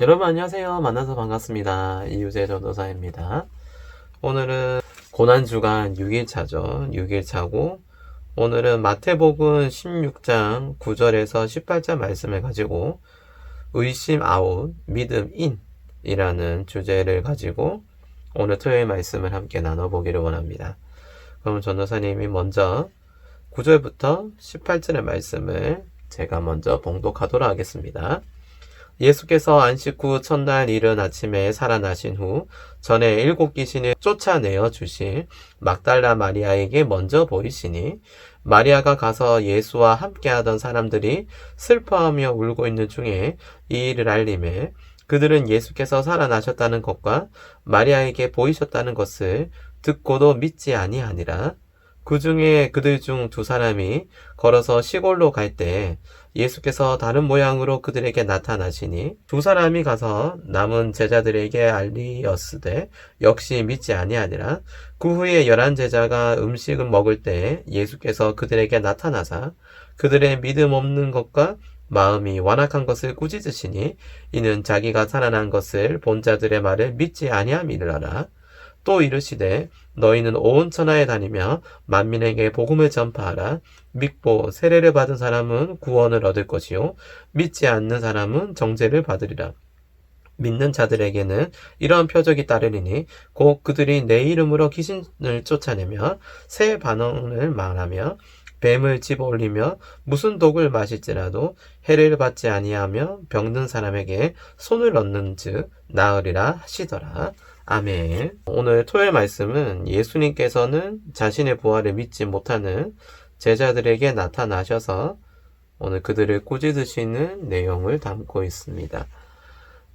여러분 안녕하세요. 만나서 반갑습니다. 이유재 전도사입니다. 오늘은 고난주간 6일차죠. 6일차고 오늘은 마태복음 16장 9절에서 18절 말씀을 가지고 의심 아웃, 믿음 인이라는 주제를 가지고 오늘 토요일 말씀을 함께 나눠보기를 원합니다. 그럼 전도사님이 먼저 9절부터 18절의 말씀을 제가 먼저 봉독하도록 하겠습니다. 예수께서 안식 후 첫날 이른 아침에 살아나신 후 전에 7 귀신을 쫓아내어 주실 막달라 마리아에게 먼저 보이시니 마리아가 가서 예수와 함께하던 사람들이 슬퍼하며 울고 있는 중에 이 일을 알림에 그들은 예수께서 살아나셨다는 것과 마리아에게 보이셨다는 것을 듣고도 믿지 아니하니라. 그 중에 그들 중 2사람이 걸어서 시골로 갈 때 예수께서 다른 모양으로 그들에게 나타나시니 2사람이 가서 남은 제자들에게 알리었으되 역시 믿지 아니하니라. 그 후에 11제자가 음식을 먹을 때 예수께서 그들에게 나타나사 그들의 믿음 없는 것과 마음이 완악한 것을 꾸짖으시니 이는 자기가 살아난 것을 본 자들의 말을 믿지 아니함이니라. 또 이르시되 너희는 온 천하에 다니며 만민에게 복음을 전파하라. 믿고 세례를 받은 사람은 구원을 얻을 것이요 믿지 않는 사람은 정죄를 받으리라. 믿는 자들에게는 이러한 표적이 따르리니 곧 그들이 내 이름으로 귀신을 쫓아내며 새 반언을 말하며 뱀을 집어올리며 무슨 독을 마실지라도 해를 받지 아니하며 병든 사람에게 손을 넣는즉 나으리라 하시더라. 아멘. 오늘 토요일 말씀은 예수님께서는 자신의 부활을 믿지 못하는 제자들에게 나타나셔서 오늘 그들을 꾸짖으시는 내용을 담고 있습니다.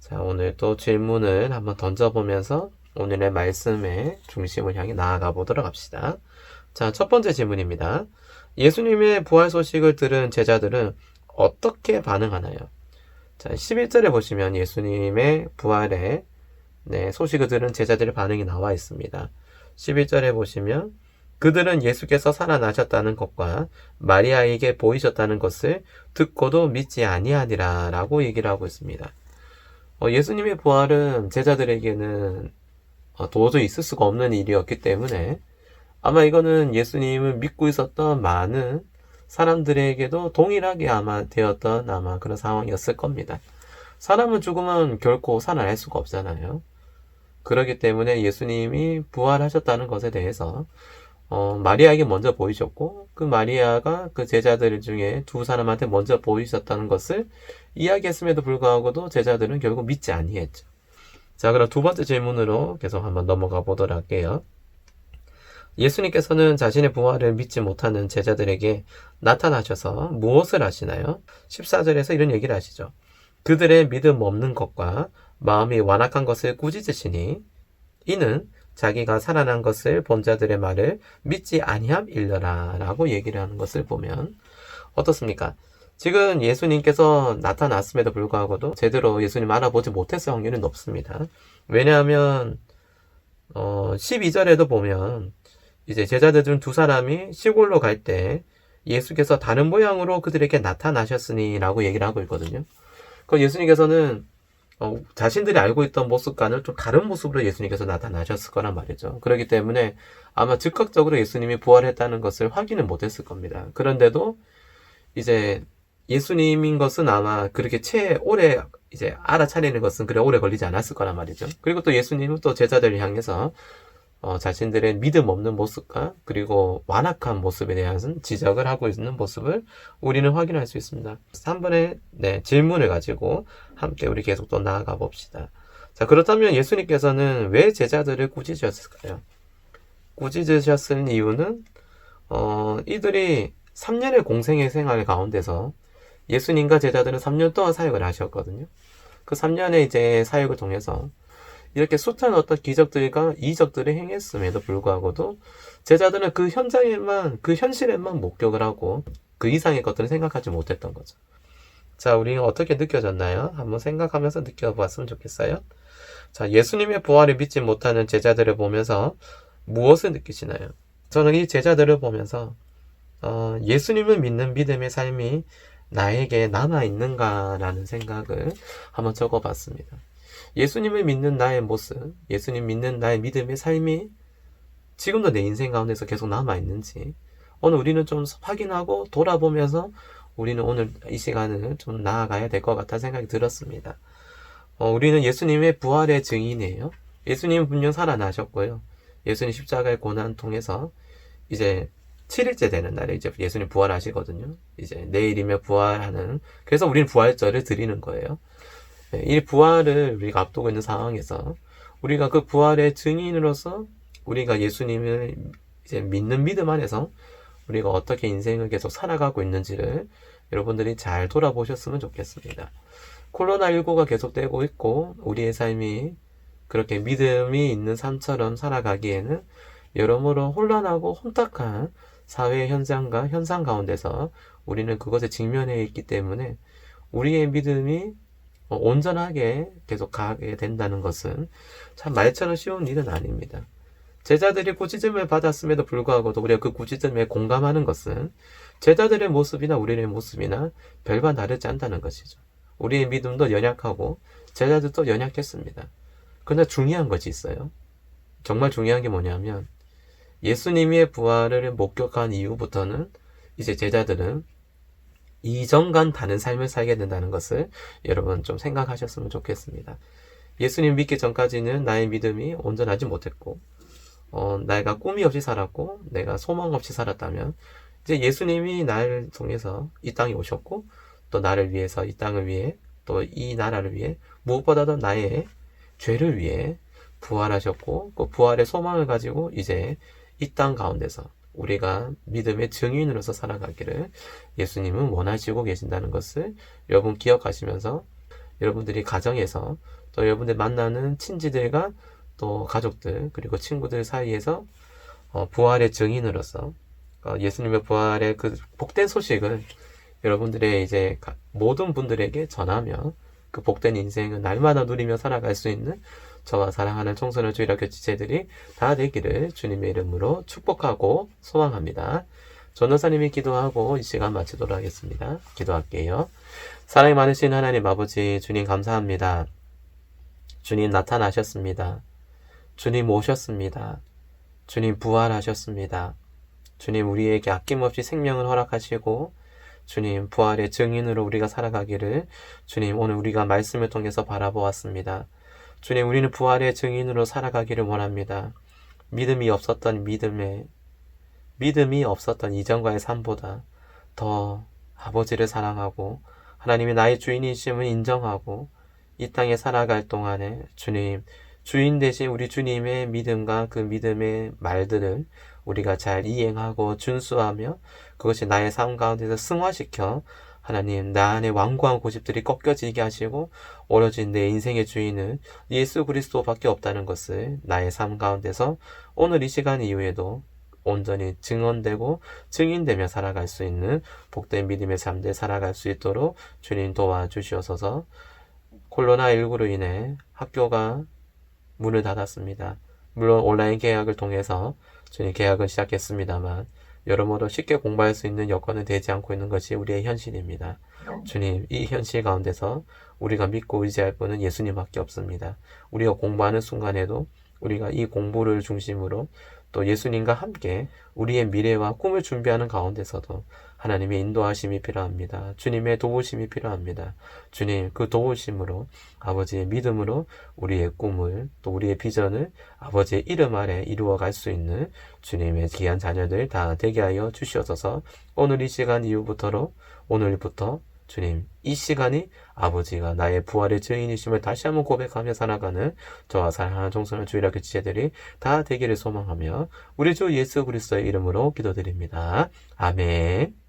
자, 오늘 또 질문을 한번 던져보면서 오늘의 말씀의 중심을 향해 나아가 보도록 합시다. 자, 첫 번째 질문입니다. 예수님의 부활 소식을 들은 제자들은 어떻게 반응하나요? 자, 11절에 보시면 예수님의 부활의 소식을 들은 제자들의 반응이 나와 있습니다. 11절에 보시면 그들은 예수께서 살아나셨다는 것과 마리아에게 보이셨다는 것을 듣고도 믿지 아니하니라 라고 얘기를 하고 있습니다. 예수님의 부활은 제자들에게는 도저히 있을 수가 없는 일이었기 때문에 아마 이거는 예수님을 믿고 있었던 많은 사람들에게도 동일하게 아마 되었던 아마 그런 상황이었을 겁니다. 사람은 죽으면 결코 살아날 수가 없잖아요. 그렇기 때문에 예수님이 부활하셨다는 것에 대해서 마리아에게 먼저 보이셨고 그 마리아가 그 제자들 중에 2사람한테 먼저 보이셨다는 것을 이야기했음에도 불구하고도 제자들은 결국 믿지 아니했죠. 자, 그럼 두 번째 질문으로 계속 한번 넘어가 보도록 할게요. 예수님께서는 자신의 부활을 믿지 못하는 제자들에게 나타나셔서 무엇을 하시나요? 14절에서 이런 얘기를 하시죠. 그들의 믿음 없는 것과 마음이 완악한 것을 꾸짖으시니 이는 자기가 살아난 것을 본 자들의 말을 믿지 아니함일러라 라고 얘기를 하는 것을 보면 어떻습니까? 지금 예수님께서 나타났음에도 불구하고도 제대로 예수님 알아보지 못했을 확률이 높습니다. 왜냐하면 12절에도 보면 이제 제자들 중 2사람이 시골로 갈 때 예수께서 다른 모양으로 그들에게 나타나셨으니 라고 얘기를 하고 있거든요. 그 예수님께서는 자신들이 알고 있던 모습과는 좀 다른 모습으로 예수님께서 나타나셨을 거란 말이죠. 그렇기 때문에 아마 즉각적으로 예수님이 부활했다는 것을 확인은 못했을 겁니다. 그런데도 이제 예수님인 것은 아마 그렇게 오래 이제 알아차리는 것은 그래 오래 걸리지 않았을 거란 말이죠. 그리고 또 예수님은 또 제자들을 향해서 자신들의 믿음 없는 모습과 그리고 완악한 모습에 대한 지적을 하고 있는 모습을 우리는 확인할 수 있습니다. 3번의 질문을 가지고 함께 우리 계속 또 나아가 봅시다. 자, 그렇다면 예수님께서는 왜 제자들을 꾸짖으셨을까요? 꾸짖으셨을 이유는 이들이 3년의 공생의 생활 가운데서 예수님과 제자들은 3년 동안 사역을 하셨거든요. 그 3년의 이제 사역을 통해서 이렇게 숱한 어떤 기적들과 이적들을 행했음에도 불구하고도 제자들은 그 현장에만, 그 현실에만 목격을 하고 그 이상의 것들을 생각하지 못했던 거죠. 자, 우리가 어떻게 느껴졌나요? 한번 생각하면서 느껴봤으면 좋겠어요. 자, 예수님의 부활을 믿지 못하는 제자들을 보면서 무엇을 느끼시나요? 저는 이 제자들을 보면서 예수님을 믿는 믿음의 삶이 나에게 남아있는가라는 생각을 한번 적어봤습니다. 예수님을 믿는 나의 모습, 예수님 믿는 나의 믿음의 삶이 지금도 내 인생 가운데서 계속 남아있는지, 오늘 우리는 좀 확인하고 돌아보면서 우리는 오늘 이 시간을 좀 나아가야 될 것 같다는 생각이 들었습니다. 우리는 예수님의 부활의 증인이에요. 예수님은 분명 살아나셨고요. 예수님 십자가의 고난 통해서 이제 7일째 되는 날에 이제 예수님 부활하시거든요. 이제 내일이면 부활하는, 그래서 우리는 부활절을 드리는 거예요. 이 부활을 우리가 앞두고 있는 상황에서 우리가 그 부활의 증인으로서 우리가 예수님을 이제 믿는 믿음 안에서 우리가 어떻게 인생을 계속 살아가고 있는지를 여러분들이 잘 돌아보셨으면 좋겠습니다. 코로나19가 계속되고 있고 우리의 삶이 그렇게 믿음이 있는 삶처럼 살아가기에는 여러모로 혼란하고 혼탁한 사회 현상과 현상 가운데서 우리는 그것에 직면해 있기 때문에 우리의 믿음이 온전하게 계속 가게 된다는 것은 참 말처럼 쉬운 일은 아닙니다. 제자들이 꾸짖음을 받았음에도 불구하고도 우리가 그 꾸짖음에 공감하는 것은 제자들의 모습이나 우리의 모습이나 별반 다르지 않다는 것이죠. 우리의 믿음도 연약하고 제자들도 연약했습니다. 그러나 중요한 것이 있어요. 정말 중요한 게 뭐냐면 예수님의 부활을 목격한 이후부터는 이제 제자들은 이전과는 다른 삶을 살게 된다는 것을 여러분 좀 생각하셨으면 좋겠습니다. 예수님 믿기 전까지는 나의 믿음이 온전하지 못했고 내가 꿈이 없이 살았고 내가 소망 없이 살았다면 이제 예수님이 나를 통해서 이 땅에 오셨고 또 나를 위해서 이 땅을 위해 또 이 나라를 위해 무엇보다도 나의 죄를 위해 부활하셨고 그 부활의 소망을 가지고 이제 이 땅 가운데서 우리가 믿음의 증인으로서 살아가기를 예수님은 원하시고 계신다는 것을 여러분 기억하시면서 여러분들이 가정에서 또 여러분들 만나는 친지들과 또 가족들 그리고 친구들 사이에서 부활의 증인으로서 예수님의 부활의 그 복된 소식을 여러분들의 이제 모든 분들에게 전하며 그 복된 인생을 날마다 누리며 살아갈 수 있는 저와 사랑하는 청소년 주일학교 지체들이 다 되기를 주님의 이름으로 축복하고 소망합니다. 전도사님이 기도하고 이 시간 마치도록 하겠습니다. 기도할게요. 사랑이 많으신 하나님 아버지 주님 감사합니다. 주님 나타나셨습니다. 주님 오셨습니다. 주님 부활하셨습니다. 주님 우리에게 아낌없이 생명을 허락하시고 주님 부활의 증인으로 우리가 살아가기를 주님 오늘 우리가 말씀을 통해서 바라보았습니다. 주님 우리는 부활의 증인으로 살아가기를 원합니다. 믿음이 없었던 이전과의 삶보다 더 아버지를 사랑하고 하나님이 나의 주인이심을 인정하고 이 땅에 살아갈 동안에 주님 주인 대신 우리 주님의 믿음과 그 믿음의 말들을 우리가 잘 이행하고 준수하며 그것이 나의 삶 가운데서 승화시켜 하나님 나 안에 완고한 고집들이 꺾여지게 하시고 오로지 내 인생의 주인은 예수 그리스도밖에 없다는 것을 나의 삶 가운데서 오늘 이 시간 이후에도 온전히 증언되고 증인되며 살아갈 수 있는 복된 믿음의 삶들 살아갈 수 있도록 주님 도와주시옵소서. 코로나19로 인해 학교가 문을 닫았습니다. 물론 온라인 개학을 통해서 주님 개학은 시작했습니다만 여러모로 쉽게 공부할 수 있는 여건은 되지 않고 있는 것이 우리의 현실입니다. 주님 이 현실 가운데서 우리가 믿고 의지할 분은 예수님밖에 없습니다. 우리가 공부하는 순간에도 우리가 이 공부를 중심으로 또 예수님과 함께 우리의 미래와 꿈을 준비하는 가운데서도 하나님의 인도하심이 필요합니다. 주님의 도우심이 필요합니다. 주님 그 도우심으로 아버지의 믿음으로 우리의 꿈을 또 우리의 비전을 아버지의 이름 아래 이루어갈 수 있는 주님의 귀한 자녀들 다 되게 하여 주시옵소서. 오늘 이 시간 이후부터로 오늘부터 주님 이 시간이 아버지가 나의 부활의 증인이심을 다시 한번 고백하며 살아가는 저와 사랑하는 청소년 주일학교 지체들이 다 되기를 소망하며 우리 주 예수 그리스도의 이름으로 기도드립니다. 아멘.